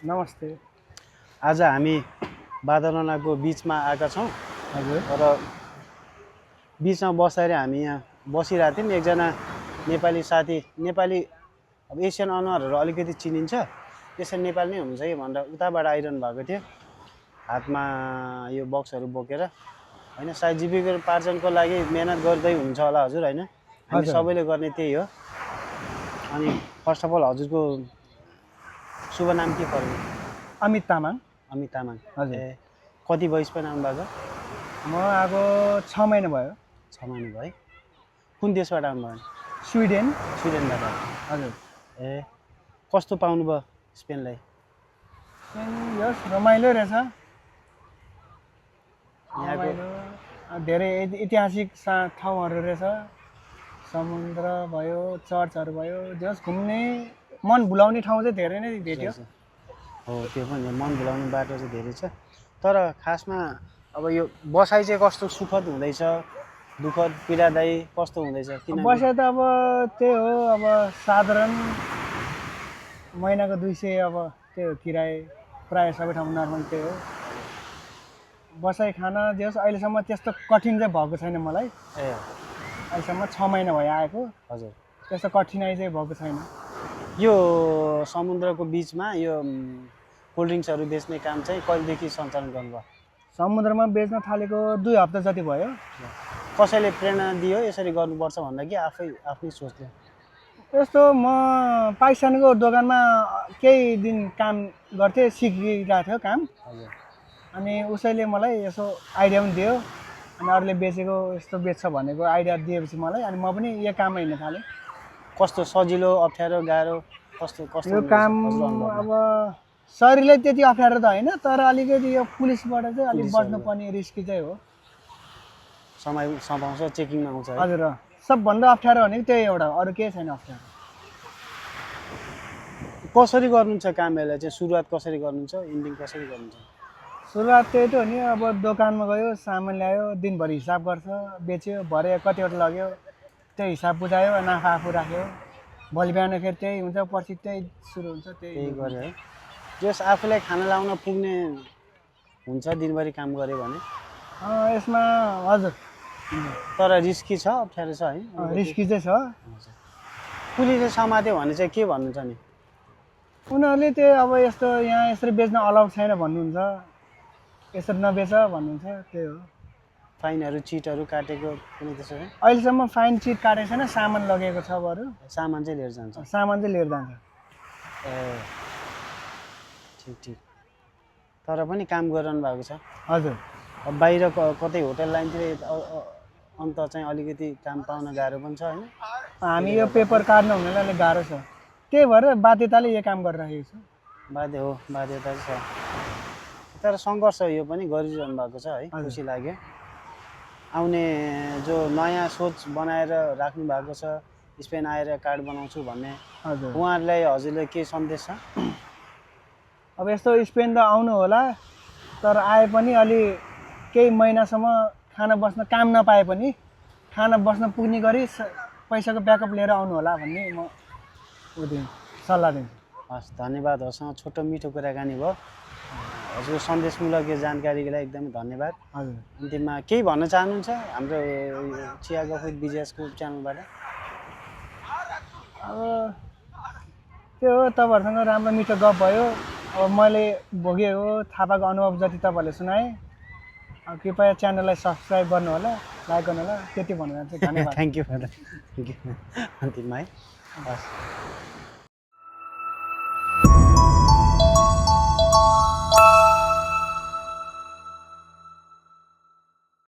नमस्ते। आज हामी बादलनाको बिचमा आएका छौँ हजुर। र बिचमा बसेर हामी यहाँ बसिरहेको थियौँ। एकजना नेपाली साथी, नेपाली अब एसियन अनुहारहरू अलिकति चिनिन्छ, त्यसरी नेपाली नै हुन्छ कि भनेर उताबाट आइरहनु भएको थियो, हातमा यो बक्सहरू बोकेर होइन। सायद जीविकोपार्जनको लागि मेहनत गर्दै हुनुहुन्छ होला हजुर, होइन? हामी सबैले गर्ने त्यही हो। अनि फर्स्ट अफ अल हजुरको शुभ नाम के पर्यो? अमित तामाङ। अमित तामाङ। हजुर। कति वयसमा आउनु भएको? म आएको 6 महिना भयो। 6 महिना भयो। कुन देशबाट आउनुभयो? स्विडेन। स्विडेनबाट। हजुर। कस्तो पाउनुभयो स्पेनलाई? यस रमाइलो रहेछ। यहाँको धेरै ऐतिहासिक ठाउँहरू रहेछ। समुद्र भयो, चर्चहरू भयो, जस घुम्ने मन भुलाउने ठाउँ चाहिँ धेरै नै भेट्यो। हो, त्यो पनि मन भुलाउने बाटो चाहिँ धेरै छ। तर खासमा अब यो बसाइ चाहिँ कस्तो सुखद हुँदैछ, दुःखद, पीडादायी कस्तो हुँदैछ? किन बसाइ त अब त्यही हो, अब साधारण महिनाको 200 अब त्यही हो किराय, प्रायः सबै ठाउँमा नर्मल त्यही हो। बसाइ खाना जस अहिलेसम्म त्यस्तो कठिन चाहिँ भएको छैन मलाई। अहिलेसम्म 6 महिना भयो आएको। हजुर। त्यस्तो कठिनाइ चाहिँ भएको छैन। यो समुद्रको बिचमा यो कोल्ड ड्रिङ्क्सहरू बेच्ने काम चाहिँ कहिलेदेखि सञ्चालन गर्नुभयो? समुद्रमा बेच्न थालेको 2 हप्ता जति भयो। कसैले प्रेरणा दियो यसरी गर्नुपर्छ भन्दा कि आफ्नै सोचले? यस्तो म पाकिस्तानको दोकानमा केही दिन काम गर्थेँ, सिकिरहेको थियो काम। हजुर। अनि उसैले मलाई यसो आइडिया पनि दियो, अनि अरूले बेचेको यस्तो बेच्छ भनेको आइडिया दिएपछि मलाई, अनि म पनि यो काममा हिँड्न थालेँ। कस्तो सजिलो, अप्ठ्यारो, गाह्रो कस्तो कस्तो? यो काम अब शरीरलाई त्यति अप्ठ्यारो त होइन, तर अलिकति यो पुलिसबाट चाहिँ अलिक बच्नुपर्ने रिस्की चाहिँ हो। समय समाउँछ, चेकिङमा आउँछ। हजुर। सबभन्दा अप्ठ्यारो भनेको त्यही एउटा, अरू केही छैन अप्ठ्यारो। कसरी गर्नुहुन्छ काम यसलाई चाहिँ? सुरुवात कसरी गर्नुहुन्छ, इन्डिङ कसरी गर्नुहुन्छ? सुरुवात त्यही त हो नि, अब दोकानमा गयो, सामान ल्यायो, दिनभरि हिसाब गर्छ, बेच्यो, भरे कतिवटा लग्यो, त्यही हिसाब बुझायो, नाफा आफू राख्यो। भोलि बिहान फेरि त्यही हुन्छ, पछि त्यही सुरु हुन्छ, त्यही गऱ्यो है। जस आफूलाई खाना लाउन पुग्ने हुन्छ दिनभरि काम गऱ्यो भने? यसमा हजुर। तर रिस्की छ, अप्ठ्यारो छ है? रिस्की चाहिँ छ। पुलिसले समात्यो भने चाहिँ के भन्नुहुन्छ नि? उनीहरूले त्यही अब यस्तो यहाँ यसरी बेच्न अलाउड छैन भन्नुहुन्छ, यसरी नबेच भन्नुहुन्छ, त्यही हो। फाइनहरू, चिटहरू काटेको कुनै त्यसो है? अहिलेसम्म फाइन चिट काटेको छैन, सामान लगेको छ बरु। सामान चाहिँ लिएर जान्छ? सामान चाहिँ लिएर जान्छ। ठिक। तर पनि काम गरिरहनु भएको छ? हजुर। अब बाहिर कतै होटल लाइनतिर अन्त चाहिँ अलिकति काम पाउन गाह्रो पनि छ होइन? हामी यो पेपर काट्नु हुनाले अलिक गाह्रो छ, त्यही भएर बाध्यताले यो काम गरिरहेको छु। बाध्यता छ, तर सङ्घर्ष यो पनि गरिरहनु भएको छ है, खुसी लाग्यो। आउने जो नयाँ सोच बनाएर राख्नु भएको छ, स्पेन आएर कार्ड बनाउँछु भन्ने, उहाँहरूलाई हजुरले के सन्देश छ? अब यस्तो स्पेन त आउनु होला, तर आए पनि अलि केही महिनासम्म खाना बस्न काम नपाए पनि खाना बस्न पुग्ने गरी पैसाको ब्याकअप लिएर आउनु होला भन्ने म सल्लाह दिन्छु। हस्, धन्यवाद। हजुरसँग छोटो मिठो कुराकानी भयो। हजुरको सन्देशमूलक यो जानकारीको लागि एकदमै धन्यवाद। हजुर। अन्तिममा केही भन्न चाहनुहुन्छ हाम्रो चिया गफ विथ बिजेएसको च्यानलबाट? अब त्यो हो, तपाईँहरूसँग राम्रो मिठो गफ भयो। अब मैले भोगेको थाहा पाएको अनुभव जति तपाईँहरूले सुनाएँ। कृपया च्यानललाई सब्सक्राइब गर्नु होला, लाइक गर्नु होला, त्यति भन्नु चाहन्छु। धन्यवाद। थ्याङ्क यू अन्तिममा है। हस्।